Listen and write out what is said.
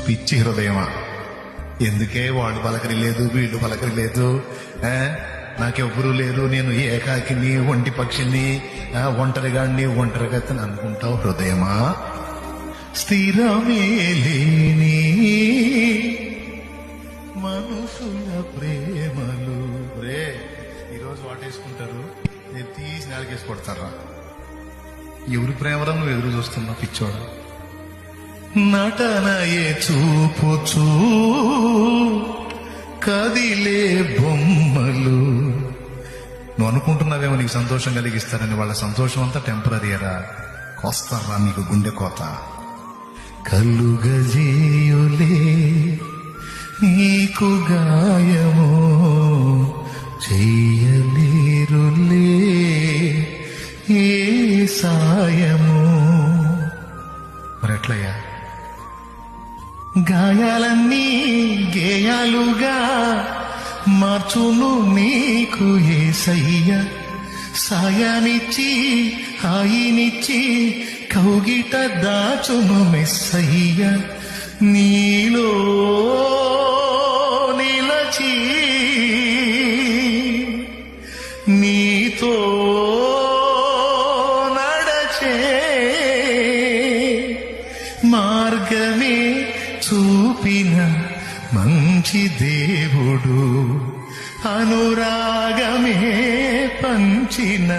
పిచ్చి హృదయమా, ఎందుకే వాడు పలకరి లేదు వీళ్ళు పలకరి లేదు, నాకెవ్వరూ లేరు, నేను ఏకాకిని ఒంటి పక్షిని ఒంటరిగాడిని ఒంటరిగతని అనుకుంటావు హృదయమా? స్థిరమే లేని మనుషుల ప్రేమలు రే ఈరోజు వాటేసుకుంటారు, నేను తీసి నాలుగేసి కొడతారా? ఎవరి ప్రేమలో నువ్వు ఎదురు చూస్తున్నావు పిచ్చోడు? నటనయే చూపుచూ కదిలే బొమ్మలు. నువ్వు అనుకుంటున్నావేమో నీకు సంతోషం కలిగిస్తారని, వాళ్ళ సంతోషం అంతా టెంపరీరా, కోస్తారా నీకు గుండె కోత. కలుగజేయులే నీకు గాయము, చెయ్యలేరులే ఏ సాయము. మరెట్లయ్యా? గాయాలన్నీ గేయాలుగా మార్చును నీకు యేసయ్య. సాయానిచ్చి హాయినిచ్చి కౌగిట దాచును మెస్సయ్య. నీలో నిలచి నీతో నడచే మార్గమే చూపిన మంచి దేవుడు, అనురాగమే పంచిన